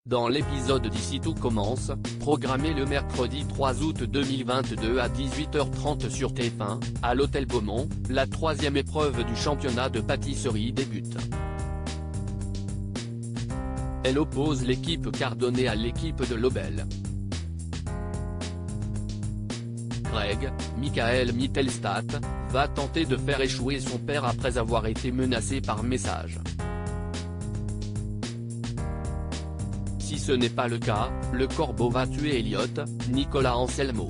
Dans l'épisode d'Ici tout commence, programmé le mercredi 3 août 2022 à 18h30 sur TF1, à l'Hôtel Beaumont, la troisième épreuve du championnat de pâtisserie débute. Elle oppose l'équipe Cardone à l'équipe de Lobel. Greg, Michael Mittelstadt, va tenter de faire échouer son père après avoir été menacé par message. Si ce n'est pas le cas, le corbeau va tuer Elliot, Nicolas Anselmo.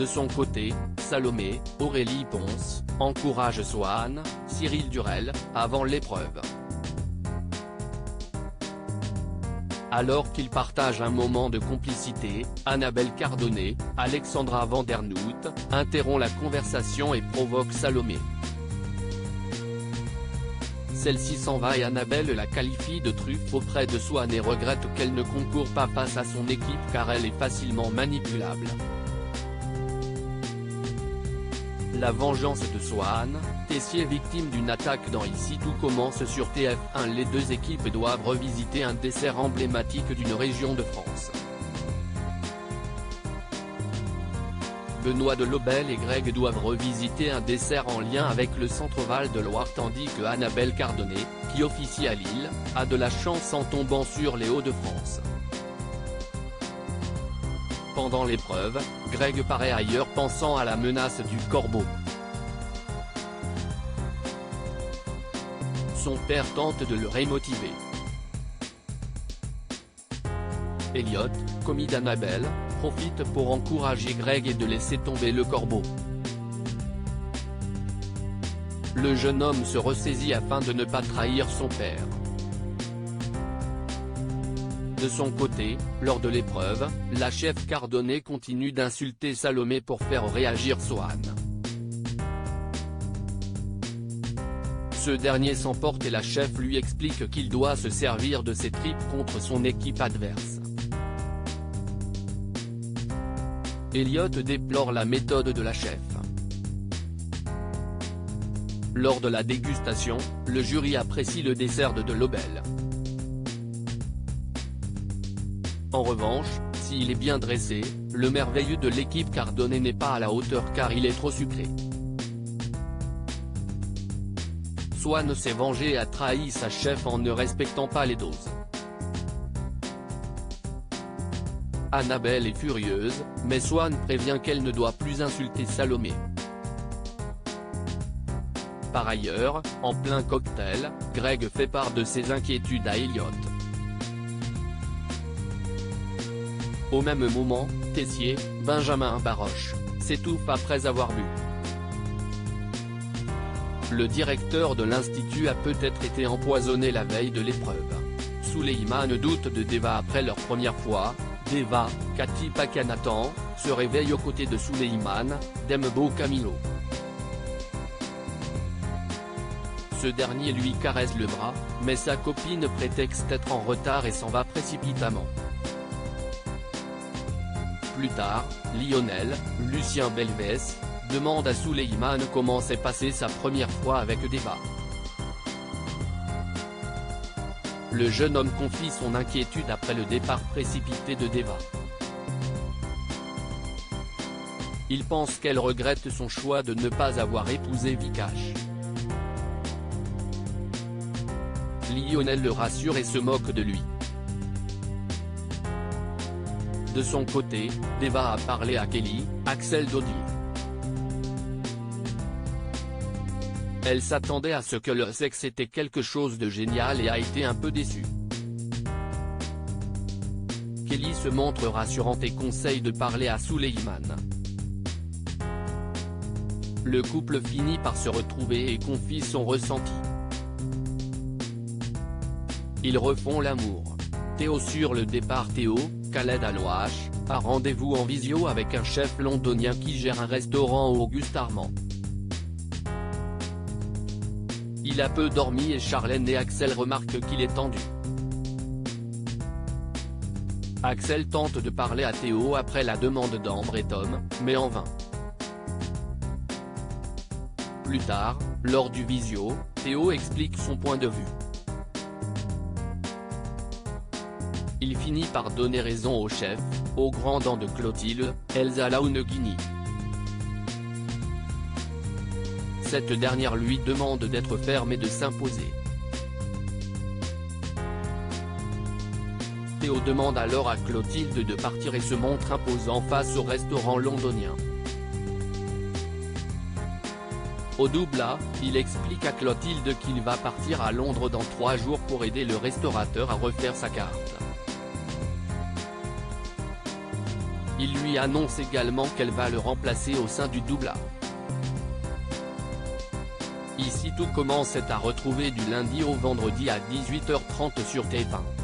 De son côté, Salomé, Aurélie Ponce, encourage Swan, Cyril Durel, avant l'épreuve. Alors qu'ils partagent un moment de complicité, Annabelle Cardone, Alexandra Vandernoot, interrompt la conversation et provoque Salomé. Celle-ci s'en va et Annabelle la qualifie de truffe auprès de Swan et regrette qu'elle ne concourt pas face à son équipe car elle est facilement manipulable. La vengeance de Swan, Tessier victime d'une attaque dans Ici tout commence sur TF1. Les deux équipes doivent revisiter un dessert emblématique d'une région de France. Benoît de Lobel et Greg doivent revisiter un dessert en lien avec le Centre-Val de Loire tandis que Annabelle Cardone, qui officie à Lille, a de la chance en tombant sur les Hauts-de-France. Pendant l'épreuve, Greg paraît ailleurs pensant à la menace du corbeau. Son père tente de le remotiver. Elliot, commis d'Annabelle, profite pour encourager Greg et de laisser tomber le corbeau. Le jeune homme se ressaisit afin de ne pas trahir son père. De son côté, lors de l'épreuve, la chef Cardone continue d'insulter Salomé pour faire réagir Swan. Ce dernier s'emporte et la chef lui explique qu'il doit se servir de ses tripes contre son équipe adverse. Elliot déplore la méthode de la chef. Lors de la dégustation, le jury apprécie le dessert de Lobel. En revanche, s'il est bien dressé, le merveilleux de l'équipe Cardone n'est pas à la hauteur car il est trop sucré. Swan s'est vengé et a trahi sa chef en ne respectant pas les doses. Annabelle est furieuse, mais Swan prévient qu'elle ne doit plus insulter Salomé. Par ailleurs, en plein cocktail, Greg fait part de ses inquiétudes à Elliot. Au même moment, Tessier, Benjamin Baroche, s'étouffe après avoir bu. Le directeur de l'Institut a peut-être été empoisonné la veille de l'épreuve. Souleymane doute de Deva après leur première fois. Deva, Cathy Pakanatan, se réveille aux côtés de Souleymane, Dembo Camilo. Ce dernier lui caresse le bras, mais sa copine prétexte être en retard et s'en va précipitamment. Plus tard, Lionel, Lucien Belvès, demande à Souleymane comment s'est passée sa première fois avec Deva. Le jeune homme confie son inquiétude après le départ précipité de Deva. Il pense qu'elle regrette son choix de ne pas avoir épousé Vikash. Lionel le rassure et se moque de lui. De son côté, Deva a parlé à Kelly, Axel Dodi. Elle s'attendait à ce que le sexe était quelque chose de génial et a été un peu déçue. Kelly se montre rassurante et conseille de parler à Souleymane. Le couple finit par se retrouver et confie son ressenti. Ils refont l'amour. Théo sur le départ. Théo, Khaled Alouache, a rendez-vous en visio avec un chef londonien qui gère un restaurant au Auguste Armand. Il a peu dormi et Charlène et Axel remarquent qu'il est tendu. Axel tente de parler à Théo après la demande d'Ambre et Tom, mais en vain. Plus tard, lors du visio, Théo explique son point de vue. Il finit par donner raison au chef, aux grands dents de Clotilde, Elsa Launeghini. Cette dernière lui demande d'être ferme et de s'imposer. Théo demande alors à Clotilde de partir et se montre imposant face au restaurant londonien. Au double-A, il explique à Clotilde qu'il va partir à Londres dans 3 jours pour aider le restaurateur à refaire sa carte. Il lui annonce également qu'elle va le remplacer au sein du double-A. Ici tout commence à retrouver du lundi au vendredi à 18h30 sur TF1.